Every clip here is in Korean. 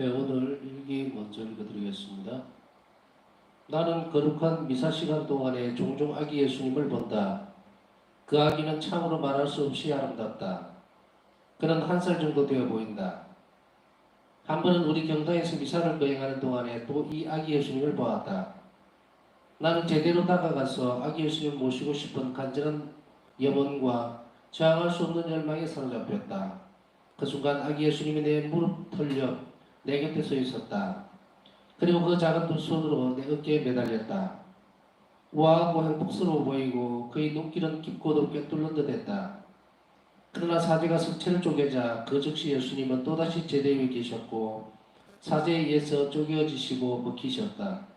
네, 오늘 일기 먼저 읽어드리겠습니다. 나는 거룩한 미사 시간 동안에 종종 아기 예수님을 본다. 그 아기는 참으로 말할 수 없이 아름답다. 그는 1살 정도 되어 보인다. 한 번은 우리 경당에서 미사를 거행하는 동안에 또 이 아기 예수님을 보았다. 나는 제대로 다가가서 아기 예수님을 모시고 싶은 간절한 염원과 저항할 수 없는 열망에 사로잡혔다. 그 순간 아기 예수님이 내 무릎 털 옆 내 곁에 서 있었다. 그리고 그 작은 두 손으로 내 어깨에 매달렸다. 우아하고 행복스러워 보이고 그의 눈길은 깊고도 꿰뚫는 듯 했다. 그러나 사제가 석체를 쪼개자 그 즉시 예수님은 또다시 제대 위에 계셨고 사제에 의해서 쪼개어지시고 먹히셨다.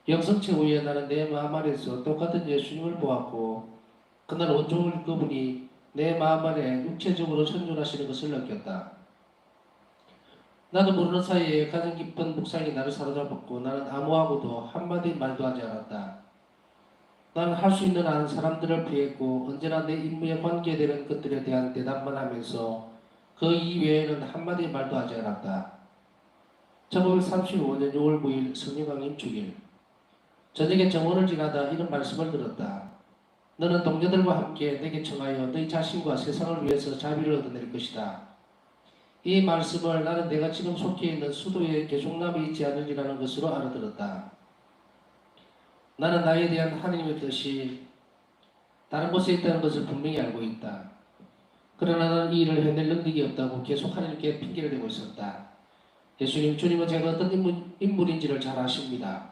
영성체 후에 나는 내 마음 안에서 똑같은 예수님을 보았고 그날 온종일 그분이 내 마음 안에 육체적으로 선존하시는 것을 느꼈다. 나도 모르는 사이에 가장 깊은 묵상이 나를 사로잡았고 나는 아무하고도 한마디 말도 하지 않았다. 나는 할 수 있는 한 사람들을 피했고 언제나 내 임무에 관계되는 것들에 대한 대답만 하면서 그 이외에는 한마디 말도 하지 않았다. 1935년 6월 9일 성령강림 주일 저녁에 정원을 지나다 이런 말씀을 들었다. 너는 동료들과 함께 내게 청하여 너희 자신과 세상을 위해서 자비를 얻어낼 것이다. 이 말씀을 나는 내가 지금 속해 있는 수도에 계속 남아있지 않으리라는 것으로 알아들었다. 나는 나에 대한 하나님의 뜻이 다른 곳에 있다는 것을 분명히 알고 있다. 그러나 나는 이 일을 해낼 능력이 없다고 계속 하나님께 핑계를 대고 있었다. 예수님, 주님은 제가 어떤 인물인지를 잘 아십니다.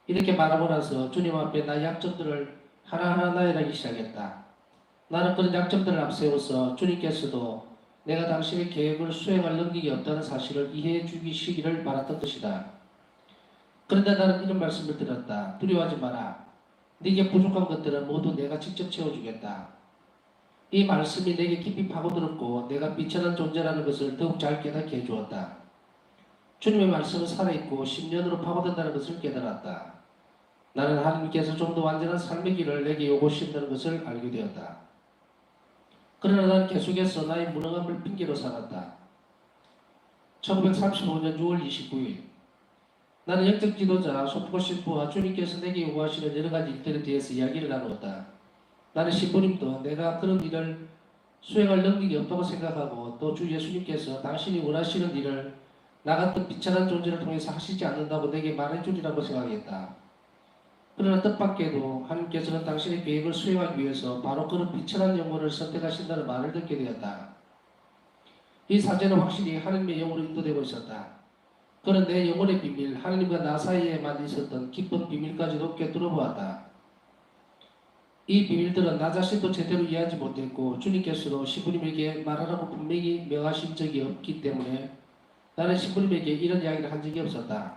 이렇게 말하고 나서 주님 앞에 나의 약점들을 하나하나 나열하기 시작했다. 나는 그런 약점들을 앞세워서 주님께서도 내가 당신의 계획을 수행할 능력이 없다는 사실을 이해해 주시기를 바랐던 것이다. 그런데 나는 이런 말씀을 들었다. 두려워하지 마라. 네게 부족한 것들은 모두 내가 직접 채워주겠다. 이 말씀이 내게 깊이 파고들었고 내가 비천한 존재라는 것을 더욱 잘 깨닫게 해주었다. 주님의 말씀은 살아있고 10년으로 파고든다는 것을 깨달았다. 나는 하나님께서 좀 더 완전한 삶의 길을 내게 요구하신다는 것을 알게 되었다. 그러나 나는 계속해서 나의 무능함을 핑계로 삼았다. 1935년 6월 29일 나는 영적 지도자 소프고 신부와 주님께서 내게 요구하시는 여러 가지 일들에 대해서 이야기를 나누었다. 나는 신부님도 내가 그런 일을 수행할 능력이 없다고 생각하고 또 주 예수님께서 당신이 원하시는 일을 나 같은 비천한 존재를 통해서 하시지 않는다고 내게 말해주리라고 생각했다. 그러나 뜻밖에도 하나님께서는 당신의 계획을 수행하기 위해서 바로 그런 비천한 영혼을 선택하신다는 말을 듣게 되었다. 이 사제는 확실히 하나님의 영으로 인도되고 있었다. 그는 내 영혼의 비밀, 하나님과 나 사이에만 있었던 깊은 비밀까지도 꿰뚫어 보았다. 이 비밀들은 나 자신도 제대로 이해하지 못했고 주님께서도 신부님에게 말하라고 분명히 명하신 적이 없기 때문에 나는 신부님에게 이런 이야기를 한 적이 없었다.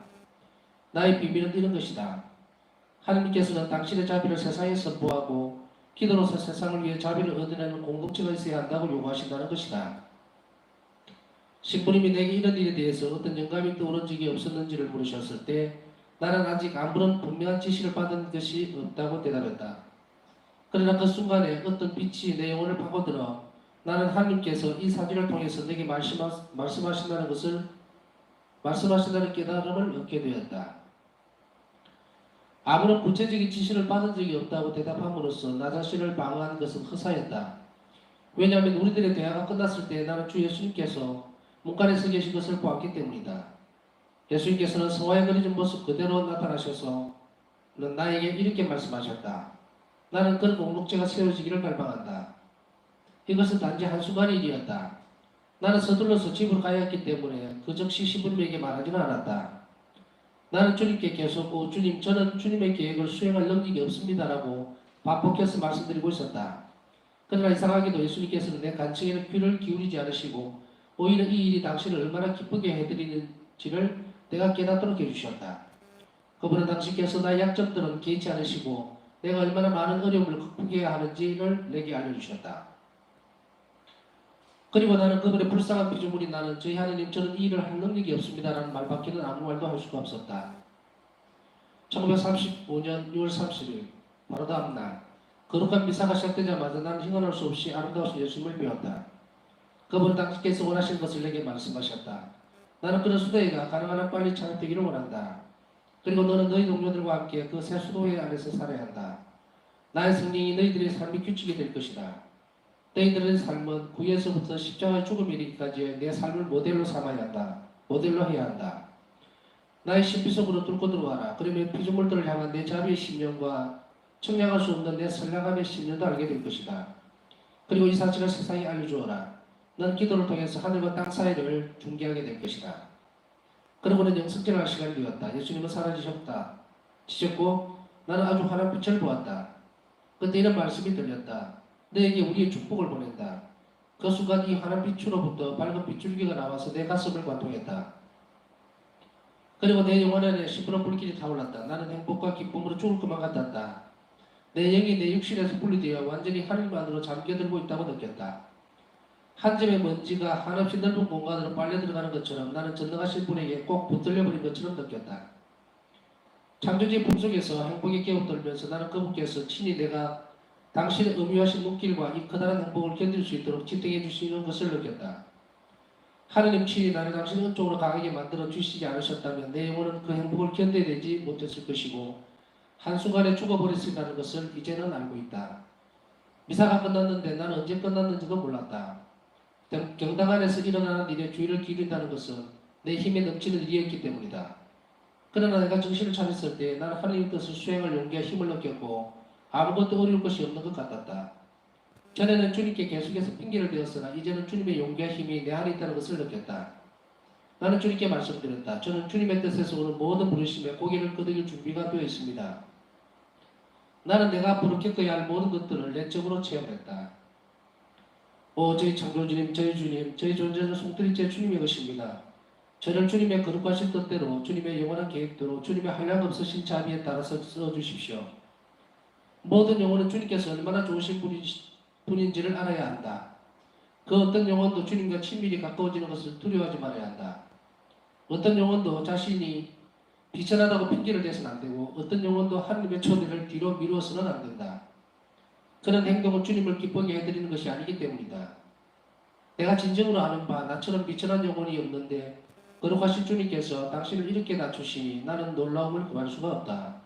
나의 비밀은 이런 것이다. 하나님께서는 당신의 자비를 세상에 선포하고 기도로서 세상을 위해 자비를 얻어내는 공동체가 있어야 한다고 요구하신다는 것이다. 신부님이 내게 이런 일에 대해서 어떤 영감이 떠오른 적이 없었는지를 물으셨을 때 나는 아직 아무런 분명한 지시를 받은 것이 없다고 대답했다. 그러나 그 순간에 어떤 빛이 내 영혼을 파고들어 나는 하나님께서 이 사진을 통해서 내게 말씀하신다는 깨달음을 얻게 되었다. 아무런 구체적인 지시를 받은 적이 없다고 대답함으로써 나 자신을 방어한 것은 허사였다. 왜냐하면 우리들의 대화가 끝났을 때 나는 주 예수님께서 문간에 서 계신 것을 보았기 때문이다. 예수님께서는 성화에 그려진 모습 그대로 나타나셔서 나에게 이렇게 말씀하셨다. 나는 그런 공동체가 세워지기를 갈망한다. 이것은 단지 한순간의 일이었다. 나는 서둘러서 집으로 가야 했기 때문에 그 즉시 신부님에게 말하지는 않았다. 나는 주님께 계속 주님, 저는 주님의 계획을 수행할 능력이 없습니다라고 반복해서 말씀드리고 있었다. 그러나 이상하게도 예수님께서는 내 간청에는 귀를 기울이지 않으시고 오히려 이 일이 당신을 얼마나 기쁘게 해드리는지를 내가 깨닫도록 해주셨다. 그분은 당신께서 나의 약점들은 개의치 않으시고 내가 얼마나 많은 어려움을 극복해야 하는지를 내게 알려주셨다. 그리고 나는 그분의 불쌍한 피조물인 나는 저희 하나님 저는 이 일을 할 능력이 없습니다라는 말밖에는 아무 말도 할 수가 없었다. 1935년 6월 30일 바로 다음 날 거룩한 미사가 시작되자마자 나는 힘을 할 수 없이 아름다우신 예수님을 배웠다. 그분은 당신께서 원하시는 것을 내게 말씀하셨다. 나는 그런 수도회가 가능한 한 빨리 창업되기를 원한다. 그리고 너는 너희 동료들과 함께 그 새 수도회 안에서 살아야 한다. 나의 성령이 너희들의 삶의 규칙이 될 것이다. 너희들의 삶은 구에서부터 십자가의 죽음에 이르기까지의 내 삶을 모델로 삼아야 한다. 모델로 해야 한다. 나의 신비 속으로 뚫고 들어와라. 그러면 피조물들을 향한 내 자비의 심령과 청량할 수 없는 내 선량함의 심령도 알게 될 것이다. 그리고 이 사실을 세상에 알려주어라. 넌 기도를 통해서 하늘과 땅 사이를 중개하게 될 것이다. 그러고는 영성전할 시간이 되었다. 예수님은 사라지셨다. 지셨고 나는 아주 환한 빛을 보았다. 그때 이런 말씀이 들렸다. 너에게 우리의 축복을 보낸다. 그 순간 이 환한 빛으로부터 밝은 빗줄기가 나와서 내 가슴을 관통했다. 그리고 내 영혼 안에 시끄러운 불길이 타올랐다. 나는 행복과 기쁨으로 죽을 것만 같았다. 내 영이 내 육신에서 분리되어 완전히 하늘님 안으로 잠겨들고 있다고 느꼈다. 한 점의 먼지가 한없이 넓은 공간으로 빨려 들어가는 것처럼 나는 전능하신 분에게 꼭 붙들려버린 것처럼 느꼈다. 창조주의 품속에서 행복에 깨어들면서 나는 그분께서 친히 내가 당신의 의미하신 눈길과 이 커다란 행복을 견딜 수 있도록 지탱해 주시는 것을 느꼈다. 하느님 친히 나를 당신의 은총으로 강하게 만들어 주시지 않으셨다면 내 영혼은 그 행복을 견뎌내지 못했을 것이고 한순간에 죽어버렸으리라는 것을 이제는 알고 있다. 미사가 끝났는데 나는 언제 끝났는지도 몰랐다. 경당 안에서 일어나는 일에 주의를 기울인다는 것은 내 힘에 넘치는 일이었기 때문이다. 그러나 내가 정신을 차렸을 때 나는 하나님의 뜻을 수행할 용기와 힘을 느꼈고 아무것도 어려울 것이 없는 것 같았다. 전에는 주님께 계속해서 핑계를 대었으나 이제는 주님의 용기와 힘이 내 안에 있다는 것을 느꼈다. 나는 주님께 말씀드렸다. 저는 주님의 뜻에서 오는 모든 부르심에 고개를 끄덕일 준비가 되어 있습니다. 나는 내가 앞으로 겪어야 할 모든 것들을 내적으로 체험했다. 저희 창조주님, 저희 주님, 저희 존재는 송두리째 주님의 것입니다. 저를 주님의 거룩하신 뜻대로, 주님의 영원한 계획대로, 주님의 한량없으신 자비에 따라서 써주십시오. 모든 영혼은 주님께서 얼마나 좋으신 분인지를 알아야 한다. 그 어떤 영혼도 주님과 친밀히 가까워지는 것을 두려워하지 말아야 한다. 어떤 영혼도 자신이 비천하다고 핑계를 대서는 안 되고 어떤 영혼도 하나님의 초대를 뒤로 미루어서는 안 된다. 그런 행동은 주님을 기쁘게 해드리는 것이 아니기 때문이다. 내가 진정으로 아는 바 나처럼 비천한 영혼이 없는데 거룩하신 주님께서 당신을 이렇게 낮추시니 나는 놀라움을 금할 수가 없다.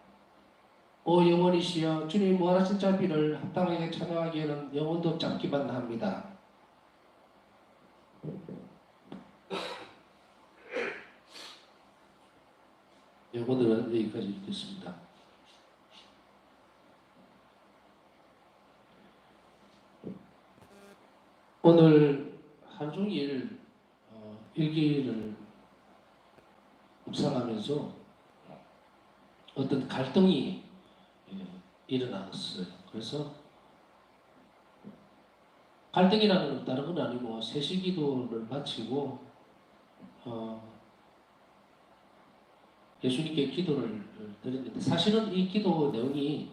오 영혼이시여 주님이 무한하신 자비를 합당하게 찬양하기에는 영혼도 짧기만 합니다. 오늘은 여기까지 읽겠습니다. 오늘 하루 종일 일기를 묵상하면서 어떤 갈등이 일어났어요. 그래서 갈등이라는 건 다른 건 아니고 세시기도를 마치고 예수님께 기도를 드렸는데 사실은 이 기도 내용이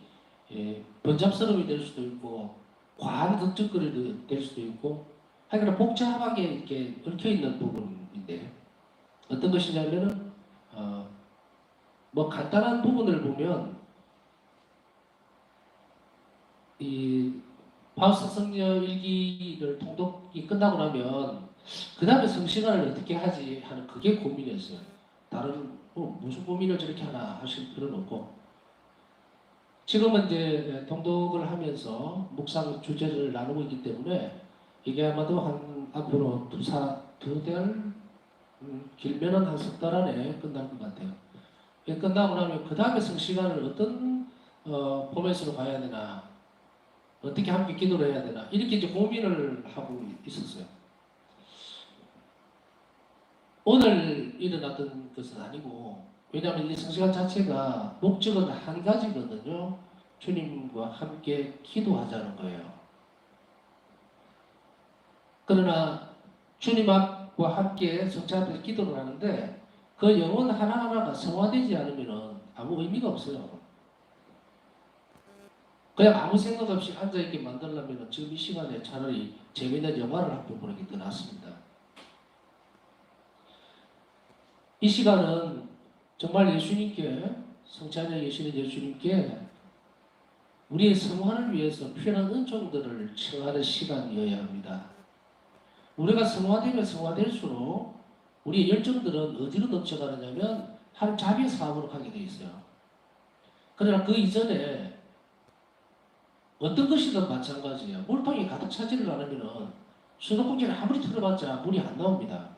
번잡스러움이 될 수도 있고 과한 걱정거리도 될 수도 있고 하여간 복잡하게 이렇게 얽혀있는 부분인데 어떤 것이냐면은 뭐 간단한 부분을 보면 이 파우스트 성녀 일기를 통독이 끝나고 나면 그 다음에 성시간을 어떻게 하지 하는 그게 고민이었어요. 다른 무슨 고민을 저렇게 하나 하실 필요는 없고 지금은 이제 통독을 하면서 묵상 주제를 나누고 있기 때문에 이게 아마도 한 앞으로 두 달 길면은 한 석 달 안에 끝날 것 같아요. 끝나고 나면 그 다음에 성시간을 어떤 포맷으로 가야 되나 어떻게 함께 기도를 해야 되나 이렇게 이제 고민을 하고 있었어요. 오늘 일어났던 것은 아니고 왜냐하면 이 성시간 자체가 목적은 한 가지거든요. 주님과 함께 기도하자는 거예요. 그러나 주님 앞과 함께 성체 앞에서 기도를 하는데 그 영혼 하나하나가 성화되지 않으면 아무 의미가 없어요. 그냥 아무 생각 없이 앉아있게 만들려면 지금 이 시간에 차라리 재미있는 영화를 한 편 보는 게 더 낫습니다. 이 시간은 정말 예수님께 성체 안에 계시는 예수님께 우리의 성화를 위해서 필요한 은총들을 청하는 시간이어야 합니다. 우리가 성화되면 성화될수록 우리의 열정들은 어디로 넘쳐가느냐면 한 자비 사업으로 가게 돼 있어요. 그러나 그 이전에 어떤 것이든 마찬가지예요. 물통이 가득 차지를 않으면은 수도꼭지를 아무리 틀어봤자 물이 안 나옵니다.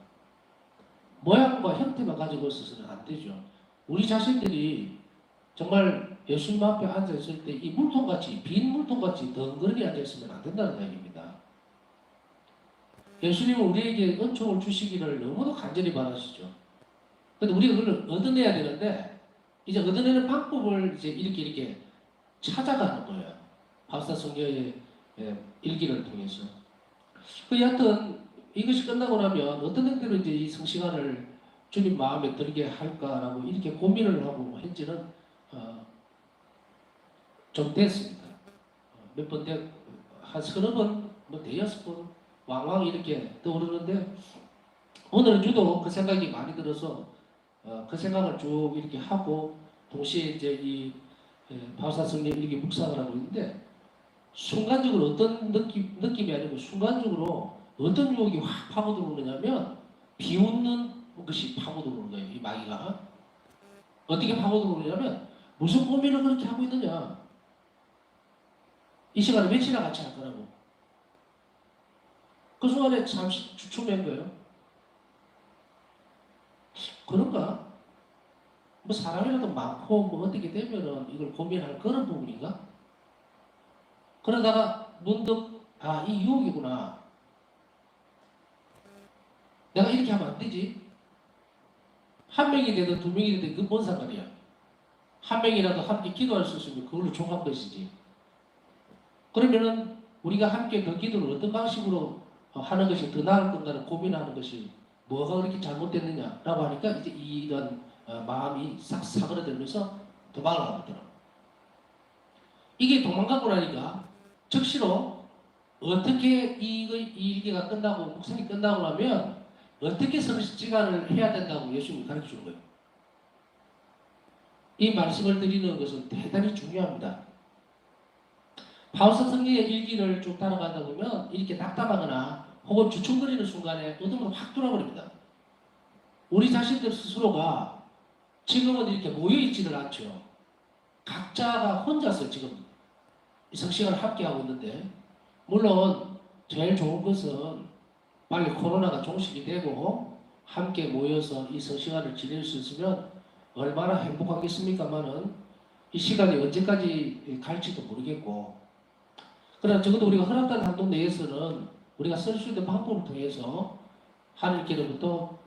모양과 형태만 가지고 있어서는 안 되죠. 우리 자신들이 정말 예수님 앞에 앉아있을 때 이 물통같이 빈 물통같이 덩그러니 앉아있으면 안 된다는 이야기입니다. 예수님은 우리에게 은총을 주시기를 너무도 간절히 바라시죠. 근데 우리가 그걸 얻어내야 되는데 이제 얻어내는 방법을 이제 이렇게 찾아가는 거예요. 바브사 성경의 일기를 통해서. 그 여하튼 이것이 끝나고 나면 어떤 형태로 이제 이 성시간을 주님 마음에 들게 할까라고 이렇게 고민을 하고 현재는 좀 됐습니다. 몇 번 한 서너 번, 뭐 대여섯 번 왕왕 이렇게 떠오르는데 오늘은 유독 그 생각이 많이 들어서 그 생각을 쭉 이렇게 하고 동시에 이제 이 바브사 성경 일기 묵상을 하고 있는데 순간적으로 어떤 느낌이 아니고 순간적으로 어떤 유혹이 확 파고들어오느냐면 비웃는 것이 파고들어오는 거예요. 이 마귀가 어떻게 파고들어오냐면 무슨 고민을 그렇게 하고 있느냐, 이 시간에 며칠이나 같이 할 거라고. 그 순간에 잠시 주춤한 거예요. 그런가? 뭐 사람이라도 많고 뭐 어떻게 되면은 이걸 고민할 그런 부분인가? 그러다가 문득 이 유혹이구나. 내가 이렇게 하면 안 되지. 한 명이 되든 두 명이 되든 그건 뭔 상관이야. 한 명이라도 함께 기도할 수 있으면 그걸로 종한 것이지. 그러면은 우리가 함께 그 기도를 어떤 방식으로 하는 것이 더 나을 건가를 고민하는 것이 뭐가 그렇게 잘못됐느냐라고 하니까 이제 이런 마음이 싹 사그라들면서 도망을 가더라고요. 이게 도망가고 나니까 즉시로 어떻게 이 일기가 끝나고 묵상이 끝나고 나면 어떻게 성시간을 해야 된다고 예수님이 가르쳐 주는 거예요. 이 말씀을 드리는 것은 대단히 중요합니다. 바브사 성경의 일기를 쭉 따라가다 보면 이렇게 낙담하거나 혹은 주춤거리는 순간에 어둠으로 확 돌아버립니다. 우리 자신들 스스로가 지금은 이렇게 모여있지를 않죠. 각자가 혼자서 지금 이 성시간을 함께하고 있는데 물론 제일 좋은 것은 빨리 코로나가 종식이 되고 함께 모여서 이 성시간을 지낼 수 있으면 얼마나 행복하겠습니까마는 이 시간이 언제까지 갈지도 모르겠고, 그러나 적어도 우리가 허락된 한도 내에서는 우리가 쓸 수 있는 방법을 통해서 하나님께로부터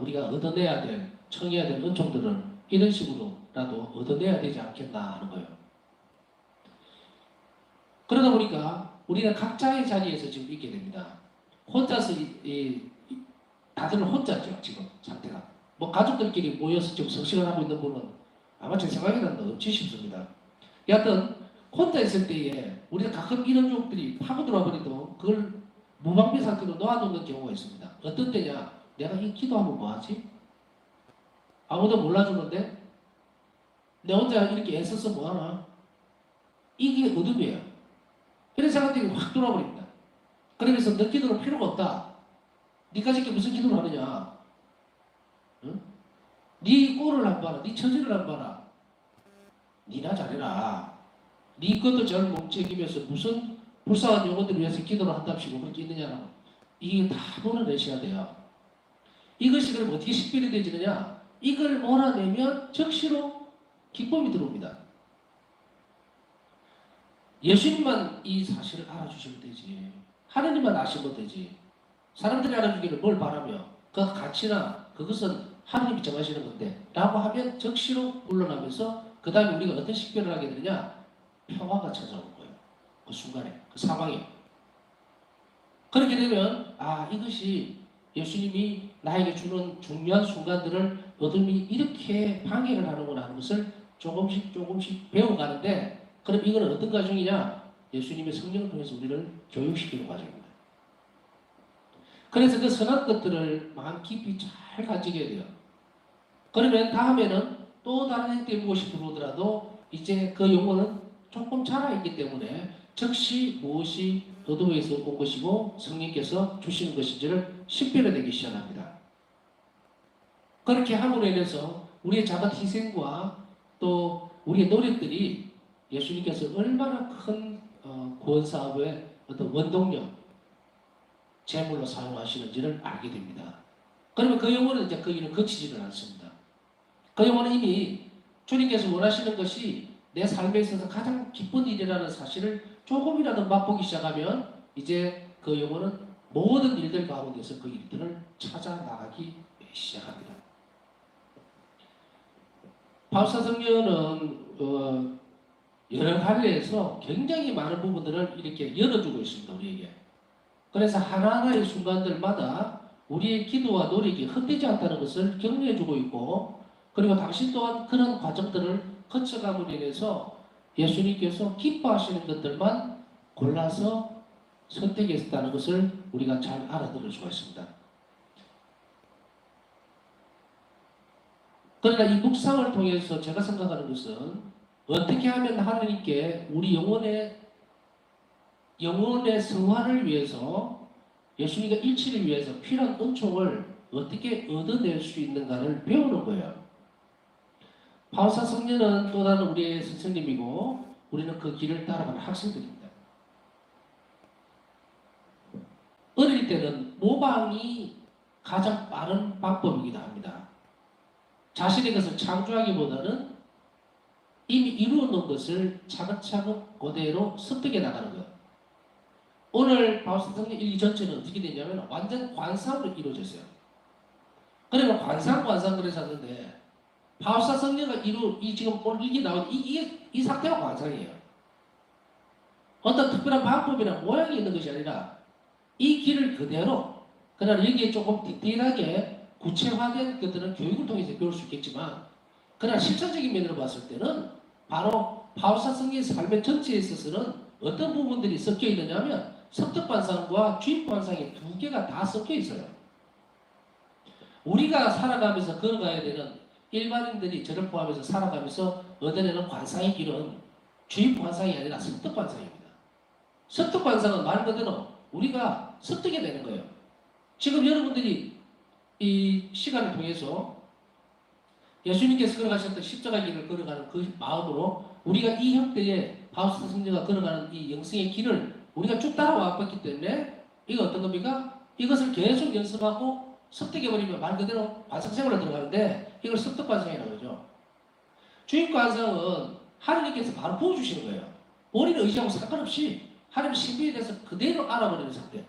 우리가 얻어내야 될, 청해야 될 은총들을 이런 식으로라도 얻어내야 되지 않겠나 하는 거예요. 그러다 보니까 우리는 각자의 자리에서 지금 있게 됩니다. 혼자서 다들 혼자죠, 지금 상태가. 뭐 가족들끼리 모여서 지금 성식을 하고 있는 분은 아마 제 생각에는 없지 싶습니다. 여하튼 혼자 있을 때에 우리가 가끔 이런 유혹들이 파고들어 버리도 그걸 무방비 상태로 놓아놓는 경우가 있습니다. 어떤 때냐? 내가 이 기도하면 뭐하지? 아무도 몰라주는데 내 혼자 이렇게 애써서 뭐하나? 이게 어둠이에요. 이런 생각들이 확 돌아버립니다. 그러면서 너 기도를 필요가 없다. 니까지 이렇게 무슨 기도를 하느냐? 응? 네 꼴을 안 봐라. 네 처지를 안 봐라. 니나 잘해라. 네 것도 잘 못 챙기면서 무슨 불쌍한 영혼들을 위해서 기도를 한답시고 그렇게 있느냐라고. 이게 다 몰아내셔야 돼요. 이것이 그럼 어떻게 식별이 되지느냐? 이걸 몰아내면 즉시로 기쁨이 들어옵니다. 예수님만 이 사실을 알아주시면 되지. 하나님만 아시면 되지. 사람들이 알아주기를 뭘 바라며 그 가치나 그것은 하나님이 정하시는 건데 라고 하면 즉시로 물러나면서 그 다음에 우리가 어떤 식별을 하게 되느냐? 평화가 찾아오는 거예요. 그 순간에, 그 상황에. 그렇게 되면 이것이 예수님이 나에게 주는 중요한 순간들을 어둠이 이렇게 방해를 하는구나 하는 것을 조금씩 배워가는데, 그럼 이거는 어떤 과정이냐? 예수님의 성령을 통해서 우리를 교육시키는 과정입니다. 그래서 그 선한 것들을 마음 깊이 잘 가지게 돼요. 그러면 다음에는 또 다른 형태의 무엇이 들어오더라도 이제 그 영혼은 조금 자라있기 때문에 즉시 무엇이 어둠에서 온 것이고 성령께서 주시는 것인지를 식별해내기 시작합니다. 그렇게 함으로 인해서 우리의 작은 희생과 또 우리의 노력들이 예수님께서 얼마나 큰 구원 사업의 어떤 원동력, 제물로 사용하시는지를 알게 됩니다. 그러면 그 영혼은 이제 그 일을 거치지를 않습니다. 그 영혼은 이미 주님께서 원하시는 것이 내 삶에 있어서 가장 기쁜 일이라는 사실을 조금이라도 맛보기 시작하면 이제 그 영혼은 모든 일들 가운데서 그 일들을 찾아 나가기 시작합니다. 바울사도는 여러 갈래에서 굉장히 많은 부분들을 이렇게 열어주고 있습니다. 우리에게. 그래서 하나하나의 순간들마다 우리의 기도와 노력이 헛되지 않다는 것을 격려해주고 있고, 그리고 당신 또한 그런 과정들을 거쳐감으로 인해서 예수님께서 기뻐하시는 것들만 골라서 선택했다는 것을 우리가 잘 알아들을 수가 있습니다. 그러나 이 묵상을 통해서 제가 생각하는 것은 어떻게 하면 하나님께 우리 영혼의 성화를 위해서, 예수님과 일치를 위해서 필요한 은총을 어떻게 얻어낼 수 있는가를 배우는 거예요. 바울사 성녀는 또 다른 우리의 선생님이고 우리는 그 길을 따라가는 학생들입니다. 어릴 때는 모방이 가장 빠른 방법이기도 합니다. 자신의 것을 창조하기보다는 이미 이루어 놓은 것을 차근차근 그대로 습득해 나가는 거예요. 오늘 바울사 성령 1, 2 전체는 어떻게 되냐면 완전 관상으로 이루어졌어요. 그러면 관상 그래서 하는데 바울사 성령가 지금 오늘 이게 나온 이 상태가 관상이에요. 어떤 특별한 방법이나 모양이 있는 것이 아니라 이 길을 그대로, 그러나 여기에 조금 디테일하게 구체화된 것들은 교육을 통해서 배울 수 있겠지만, 그러나 실천적인 면으로 봤을 때는 바로 바울사 성령의 삶의 전체에 있어서는 어떤 부분들이 섞여 있느냐면 섭득관상과 주입관상이 두 개가 다 섞여 있어요. 우리가 살아가면서 걸어가야 되는 일반인들이 저를 포함해서 살아가면서 얻어내는 관상의 길은 주입관상이 아니라 섭득관상입니다. 섭득관상은 말 그대로 우리가 습득해 내는 거예요. 지금 여러분들이 이 시간을 통해서 예수님께서 걸어가셨던 십자가 길을 걸어가는 그 마음으로 우리가 이 형태의 바울사 성녀가 걸어가는 이 영성의 길을 우리가 쭉 따라와 봤기 때문에 이거 어떤 겁니까? 이것을 계속 연습하고 습득해버리면 말 그대로 관상생활로 들어가는데 이걸 습득관상이라고 그러죠. 주입관상은 하느님께서 바로 부어주시는 거예요. 본인의 의지하고 상관없이 하나님의 신비에 대해서 그대로 알아버리는 상태.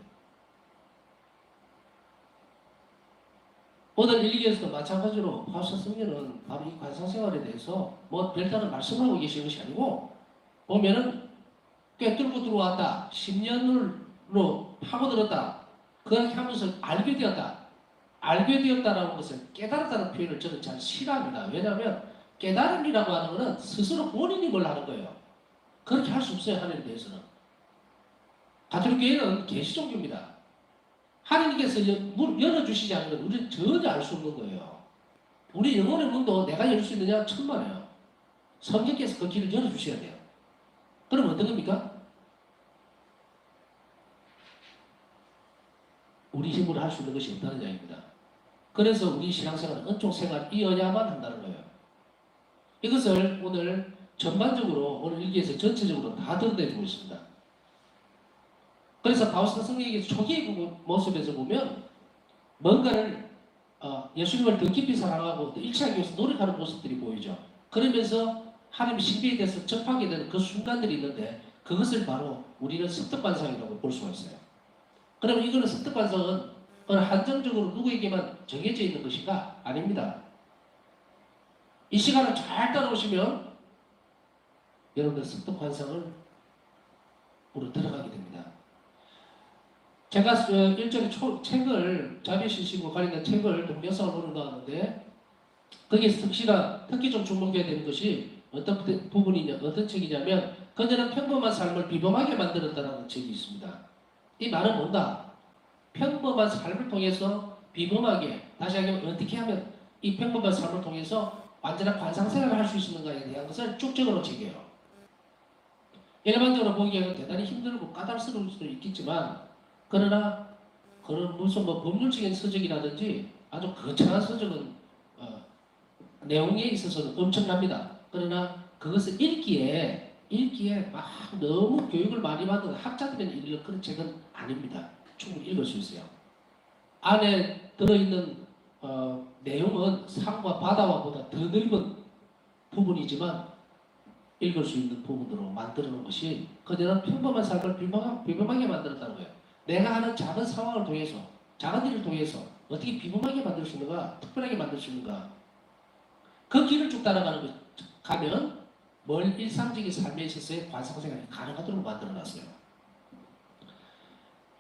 오늘 일기에서도 마찬가지로 바울사 성녀는 바로 이 관상생활에 대해서 뭐 별다른 말씀하고 계시는 것이 아니고 보면은 꿰뚫고 들어왔다, 10년으로 파고들었다, 그렇게 하면서 알게 되었다라는 것을 깨달았다는 표현을 저는 잘 싫어합니다. 왜냐하면 깨달음이라고 하는 것은 스스로 본인이 뭘 하는 거예요. 그렇게 할 수 없어요. 하나님에 대해서는. 가톨릭교회는 계시종교입니다. 하나님께서 열어주시지 않으면 우리는 전혀 알 수 없는 거예요. 우리 영혼의 문도 내가 열 수 있느냐 천만에요. 성령께서 그 길을 열어주셔야 돼요. 그럼 어떤 겁니까? 우리 힘으로 할 수 있는 것이 없다는 이야기입니다. 그래서 우리 신앙생활은 은총생활을 이어야만 한다는 거예요. 이것을 오늘 전반적으로 오늘 일기에서 전체적으로 다 드러내주고 있습니다. 그래서 바울사 성령에게 초기의 모습에서 보면 뭔가를 예수님을 더 깊이 사랑하고 더 일치하기 위해서 노력하는 모습들이 보이죠. 그러면서 하나님의 신비에 대해서 접하게 되는 그 순간들이 있는데 그것을 바로 우리는 습득관상이라고 볼 수가 있어요. 그러면 이거는 습득관상은 한정적으로 누구에게만 정해져 있는 것이가 아닙니다. 이 시간을 잘 따라오시면 여러분들 습득관상을 우리 들어가게 됩니다. 제가 일전에 책을 자비신신과 관련된 책을 동영상으로 넣어놨는데 거기에서 특히 좀 주목해야 되는 것이 어떤 부분이냐, 어떤 책이냐면 그녀는 평범한 삶을 비범하게 만들었다는 책이 있습니다. 이 말은 뭔가 평범한 삶을 통해서 비범하게, 다시 하면 어떻게 하면 이 평범한 삶을 통해서 완전한 관상생활을 할 수 있는가에 대한 것을 쭉 적어놓은 책이에요. 일반적으로 보기에는 대단히 힘들고 까다로울 수도 있겠지만 그러나 그런 무슨 뭐 법률적인 서적이라든지 아주 거창한 서적은 내용에 있어서는 엄청납니다. 그러나 그것을 읽기에 막 너무 교육을 많이 받은 학자들은 읽는 그런 책은 아닙니다. 충분히 읽을 수 있어요. 안에 들어있는 내용은 산과 바다와 보다 더 넓은 부분이지만 읽을 수 있는 부분으로 만들어 놓은 것이 그들은 평범한 삶을 비범하게 만들었다는 거예요. 내가 하는 작은 상황을 통해서, 작은 일을 통해서 어떻게 비범하게 만들 수 있는가, 특별하게 만들 수 있는가, 그 길을 쭉 가면 일상적인 삶에 있어서의 관상생활이 가능하도록 만들어 놨어요.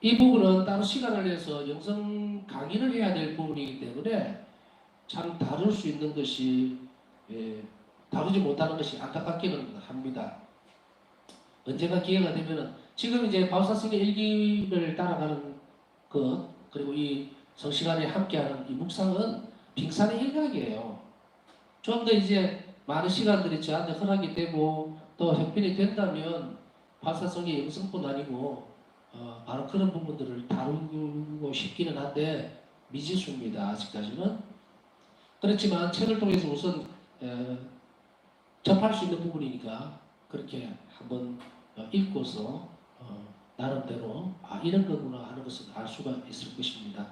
이 부분은 따로 시간을 내서 영성 강의를 해야 될 부분이기 때문에 참 다룰 수 있는 것이 다루지 못하는 것이 안타깝기는 합니다. 언젠가 기회가 되면은 지금 이제 바울사성의 일기를 따라가는 것 그리고 이 성시간에 함께하는 이 묵상은 빙산의 일각이에요. 좀 더 이제 많은 시간들이 저한테 허락이 되고 또 형편이 된다면 바울사성의 영성뿐 아니고 바로 그런 부분들을 다루고 싶기는 한데 미지수입니다. 아직까지는. 그렇지만 책을 통해서 우선 접할 수 있는 부분이니까 그렇게 한번 읽고서 나름대로 이런 거구나 하는 것을 알 수가 있을 것입니다.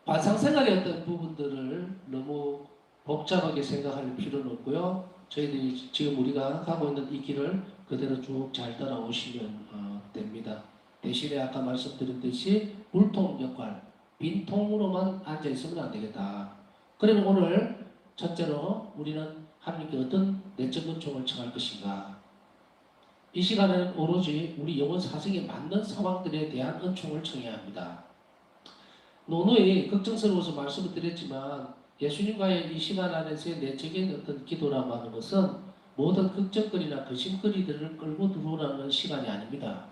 관상생활의 어떤 부분들을 너무 복잡하게 생각할 필요는 없고요. 저희들이 지금 우리가 가고 있는 이 길을 그대로 쭉 잘 따라오시면 됩니다. 대신에 아까 말씀드렸듯이 물통 역할, 빈통으로만 앉아있으면 안 되겠다. 그러면 오늘 첫째로 우리는 하나님께 어떤 내적 은총을 청할 것인가. 이 시간에는 오로지 우리 영혼 사정에 맞는 상황들에 대한 은총을 청해야 합니다. 노노의 걱정스러워서 말씀을 드렸지만 예수님과의 이 시간 안에서의 내적인 어떤 기도라고 하는 것은 모든 걱정거리나 거심거리들을 끌고 들어오라는 시간이 아닙니다.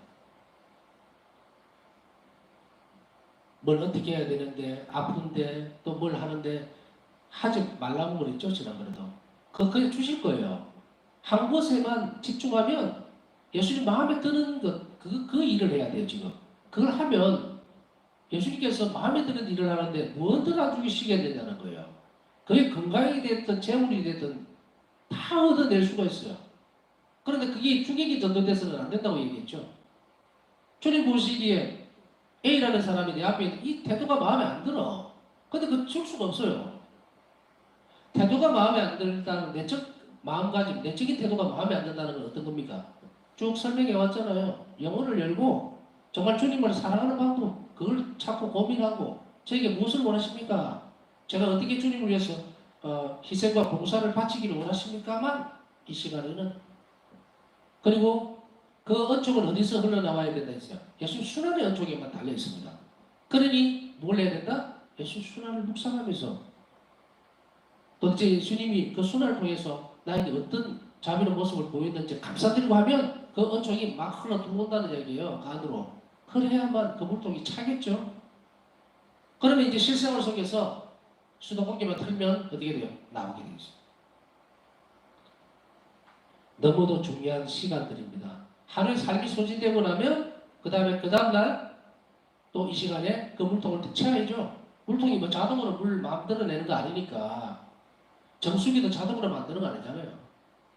뭘 어떻게 해야 되는데 아픈데 또 뭘 하는데 하지 말라고 그랬죠 지난번에도. 그게 주실 거예요. 한 곳에만 집중하면 예수님 마음에 드는 것 그 일을 해야 돼요 지금. 그걸 하면 예수님께서 마음에 드는 일을 하는데 무엇을 얻어주시겠느냐는 거예요. 그게 건강이 됐든 재물이 됐든 다 얻어낼 수가 있어요. 그런데 그게 주객이 전도돼서는 안 된다고 얘기했죠. 주님 보시기에 A라는 사람이 내 앞에 있는 이 태도가 마음에 안 들어. 근데 그걸 줄 수가 없어요. 태도가 마음에 안 든다는 내적 마음가짐, 내적인 태도가 마음에 안 든다는 건 어떤 겁니까? 쭉 설명해 왔잖아요. 영혼을 열고 정말 주님을 사랑하는 방법, 그걸 찾고 고민하고 저에게 무엇을 원하십니까? 제가 어떻게 주님을 위해서 희생과 봉사를 바치기를 원하십니까만 이 시간에는 그리고 그 언총은 어디서 흘러나와야 된다 했어요. 예수 순환의 언총에만 달려 있습니다. 그러니 뭘 해야 된다? 예수 순환을 묵상하면서 도대체 예수님이 그 순환을 통해서 나에게 어떤 자비로운 모습을 보였는지 감사드리고 하면 그 언총이 막 흘러 들어온다는 얘기예요. 그 안으로. 그래야만 그 물통이 차겠죠. 그러면 이제 실생활 속에서 수도꼭지만 틀면 어떻게 돼요? 나오게 되겠어요. 너무도 중요한 시간들입니다. 하루의 삶이 소진되고 나면 그 다음날 또 이 시간에 그 물통을 채워야죠. 물통이 뭐 자동으로 물 마음대로 내는 거 아니니까 정수기도 자동으로 만드는 거 아니잖아요.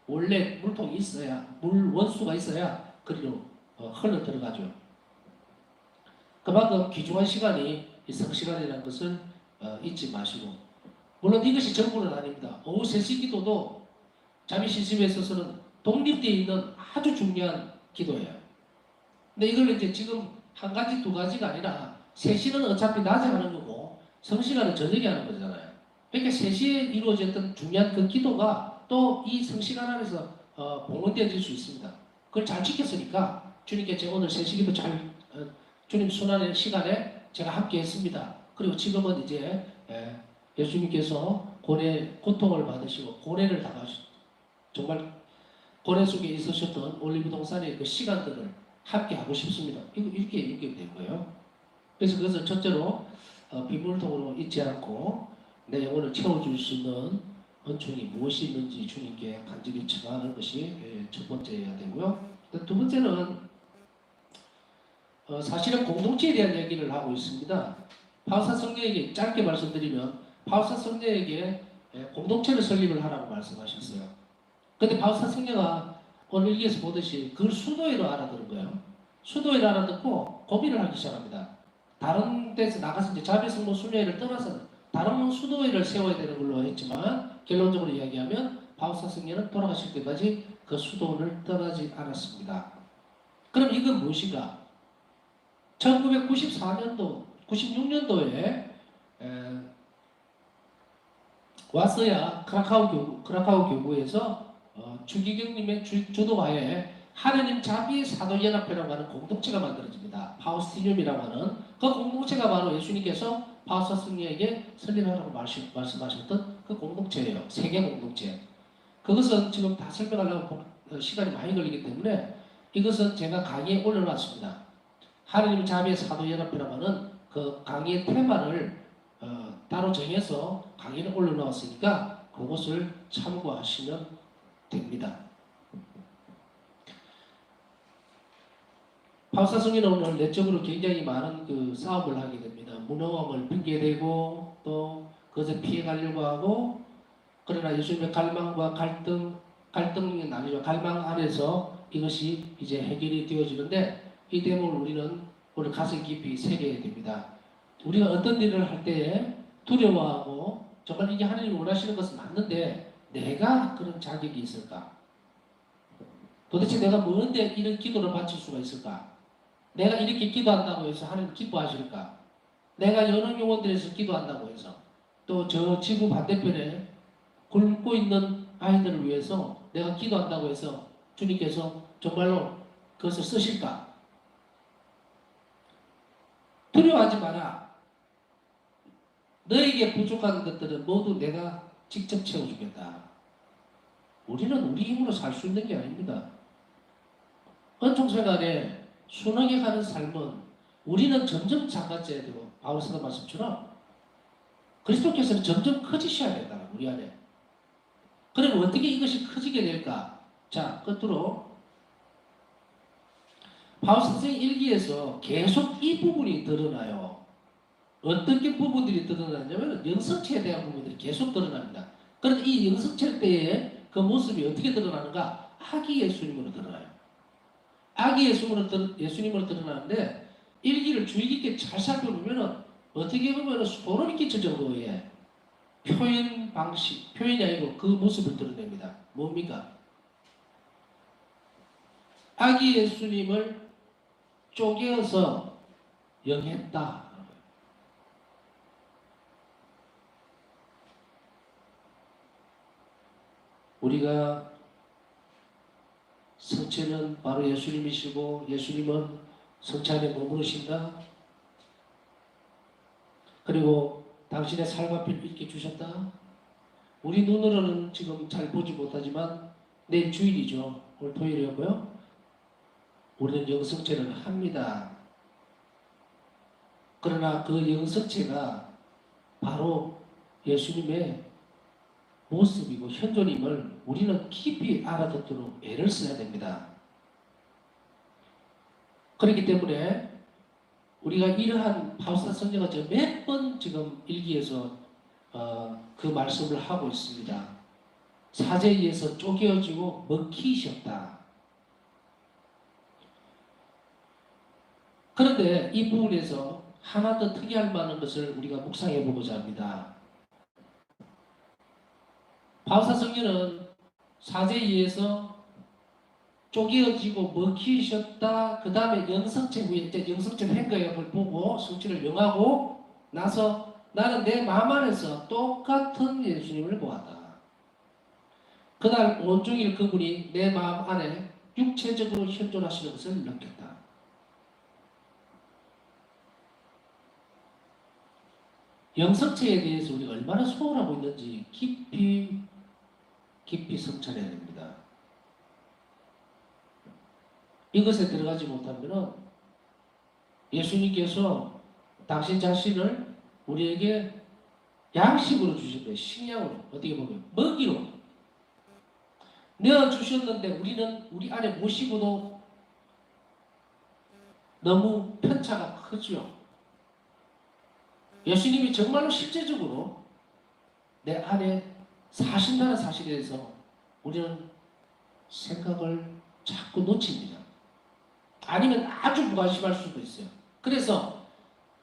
원래 물통이 있어야 물 원수가 있어야 그리로 흘러 들어가죠. 그만큼 귀중한 시간이 이 성시간이라는 것을 잊지 마시고 물론 이것이 전부는 아닙니다. 오후 3시 기도도 자비 시집에 있어서는 독립되어 있는 아주 중요한 기도예요. 근데 이걸 이제 지금 한 가지 두 가지가 아니라 3시는 어차피 낮에 하는 거고 성시간은 저녁에 하는 거잖아요. 그러니까 3시에 이루어졌던 중요한 그 기도가 또 이 성시간 안에서 봉헌되어질 수 있습니다. 그걸 잘 지켰으니까 주님께 제가 오늘 3시 기도 잘 주님 순환의 시간에 제가 함께 했습니다. 그리고 지금은 이제 예수님께서 고통을 받으시고 고뇌를 당하시고 정말 고뇌 속에 있으셨던 올리브 동산의 그 시간들을 함께 하고 싶습니다. 이렇게 얘기가 된 거예요. 그래서 그것을 첫째로 비물통으로 잊지 않고 내 영혼을 채워줄 수 있는 은총이 무엇이 있는지 주님께 간절히 청하는 것이 첫 번째여야 되고요. 두 번째는 사실은 공동체에 대한 얘기를 하고 있습니다. 바울사 성경에게 짧게 말씀드리면 바우사 성녀에게 공동체를 설립을 하라고 말씀하셨어요. 근데 바우사 성녀가 오늘 일기에서 보듯이 그걸 수도회로 알아들은 거예요. 수도회를 알아듣고 고민을 하기 시작합니다. 다른 데서 나가서 이제 자비성모 순회를 떠나서 다른 수도회를 세워야 되는 걸로 했지만 결론적으로 이야기하면 바우사 성녀는 돌아가실 때까지 그 수도원을 떠나지 않았습니다. 그럼 이건 무엇인가? 1994년도, 96년도에 와서야 크라카우 교구에서 주기경님의 주도하에 하느님 자비의 사도연합회라고 하는 공동체가 만들어집니다. 파우스티늄이라고 하는 그 공동체가 바로 예수님께서 바우사 성녀에게 설립하라고 말씀하셨던 그 공동체예요. 세계 공동체. 그것은 지금 다 설명하려고 시간이 많이 걸리기 때문에 이것은 제가 강의에 올려놨습니다. 하느님 자비의 사도연합회라고 하는 그 강의의 테마를 따로 정해서 강의를 올려놓았으니까 그것을 참고하시면 됩니다. 바우사 성녀는 오늘 내적으로 굉장히 많은 그 싸움을 하게 됩니다. 무능함을 핑계대고 또 그것을 피해가려고 하고 그러나 예수님의 갈망과 갈등이 나뉘죠. 갈망 안에서 이것이 이제 해결이 되어지는데 이 대목을 우리는 오늘 가슴 깊이 새겨야 됩니다. 우리가 어떤 일을 할 때에 두려워하고 정말 이게 하나님이 원하시는 것은 맞는데 내가 그런 자격이 있을까? 도대체 내가 뭔데 이런 기도를 바칠 수가 있을까? 내가 이렇게 기도한다고 해서 하나님 기뻐하실까? 내가 여러 영혼들에서 기도한다고 해서 또 저 지구 반대편에 굶고 있는 아이들을 위해서 내가 기도한다고 해서 주님께서 정말로 그것을 쓰실까? 두려워하지 마라. 너에게 부족한 것들은 모두 내가 직접 채워주겠다. 우리는 우리 힘으로 살 수 있는 게 아닙니다. 은총생활에 순하게 가는 삶은 우리는 점점 작아져야 되고 바울사도 말씀처럼 그리스도께서는 점점 커지셔야 된다. 우리 안에. 그럼 어떻게 이것이 커지게 될까? 자, 끝으로 바울 선생의 일기에서 계속 이 부분이 드러나요. 어떻게 부분들이 드러나냐면 영성체에 대한 부분들이 계속 드러납니다. 그런데 이 영성체 때의 그 모습이 어떻게 드러나는가? 아기 예수님으로 드러나요. 아기 예수님으로 드러나는데 일기를 주의 깊게 잘 살펴보면 어떻게 보면 소름이 끼칠 정도의 표현 방식, 표현이 아니고 그 모습을 드러냅니다. 뭡니까? 아기 예수님을 쪼개어서 영했다. 우리가 성체는 바로 예수님이시고 예수님은 성체 안에 머무르신다. 그리고 당신의 삶과 피를 이렇게 주셨다. 우리 눈으로는 지금 잘 보지 못하지만 내일 주일이죠. 오늘 토요일이었고요. 우리는 영성체를 합니다. 그러나 그 영성체가 바로 예수님의 모습이고 현존임을 우리는 깊이 알아듣도록 애를 써야 됩니다. 그렇기 때문에 우리가 이러한 바울사 성녀가 몇 번 지금 일기에서 그 말씀을 하고 있습니다. 사제에 의해서 쪼개어지고 먹히셨다. 그런데 이 부분에서 하나 더 특이할 만한 것을 우리가 묵상해 보고자 합니다. 바울사 성녀는 사제에 의해서 쪼개어지고 먹히셨다. 그 다음에 영성체 후에 이제 영성체를 한 거예요. 그걸 보고 성체를 명하고 나서 나는 내 마음 안에서 똑같은 예수님을 보았다. 그날 온종일 그분이 내 마음 안에 육체적으로 현존하시는 것을 느꼈다. 영성체에 대해서 우리가 얼마나 소홀하고 있는지 깊이 성찰해야 됩니다. 이것에 들어가지 못하면 예수님께서 당신 자신을 우리에게 양식으로 주신 거예요. 식량으로. 어떻게 보면 먹이로 내어주셨는데 우리는 우리 안에 모시고도 너무 편차가 크죠. 예수님이 정말로 실제적으로 내 안에 사신다는 사실에 대해서 우리는 생각을 자꾸 놓칩니다. 아니면 아주 무관심할 수도 있어요. 그래서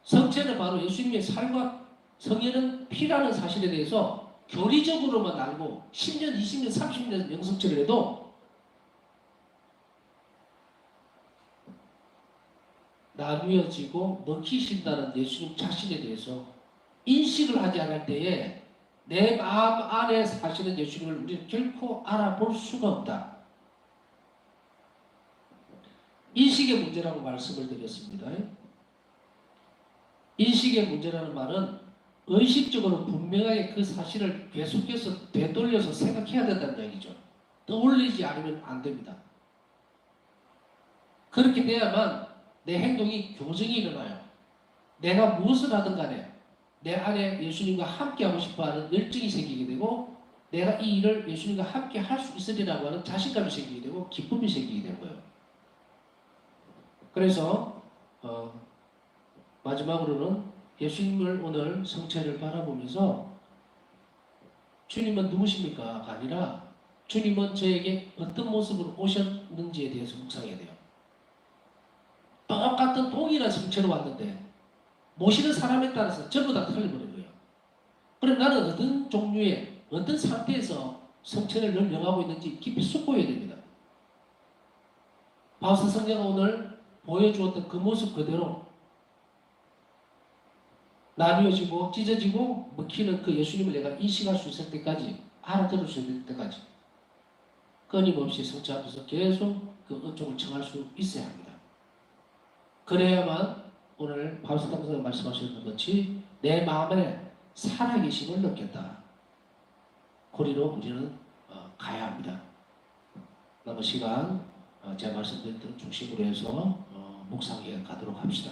성체는 바로 예수님의 살과 성회는 피라는 사실에 대해서 교리적으로만 알고 10년, 20년, 30년 영성체를 해도 나뉘어지고 먹히신다는 예수님 자신에 대해서 인식을 하지 않을 때에 내 마음 안에 사시는 예수님을 우리는 결코 알아볼 수가 없다. 인식의 문제라고 말씀을 드렸습니다. 인식의 문제라는 말은 의식적으로 분명하게 그 사실을 계속해서 되돌려서 생각해야 된다는 얘기죠. 떠올리지 않으면 안 됩니다. 그렇게 돼야만 내 행동이 교정이 일어나요. 내가 무엇을 하든 간에 내 안에 예수님과 함께하고 싶어하는 열정이 생기게 되고 내가 이 일을 예수님과 함께 할 수 있으리라고 하는 자신감이 생기게 되고 기쁨이 생기게 되는 거예요. 그래서 마지막으로는 예수님을 오늘 성체를 바라보면서 주님은 누구십니까? 아니라 주님은 저에게 어떤 모습으로 오셨는지에 대해서 묵상해야 돼요. 똑같은 동일한 성체로 왔는데 모시는 사람에 따라서 전부 다 틀려버린 거예요. 그럼 나는 어떤 종류의 어떤 상태에서 성체를 늘 명하고 있는지 깊이 숙고해야 됩니다. 바울사 성자가 오늘 보여주었던 그 모습 그대로 나뉘어지고 찢어지고 먹히는 그 예수님을 내가 인식할 수 있을 때까지 알아들을 수 있을 때까지 끊임없이 성체 앞에서 계속 그 은총을 청할 수 있어야 합니다. 그래야만 오늘 바울사 당사가 말씀하셨던 것이 내 마음에 살아계심을 느꼈다. 거리로 우리는 가야 합니다. 남은 시간 제가 말씀드렸던 중심으로 해서 묵상해 가도록 합시다.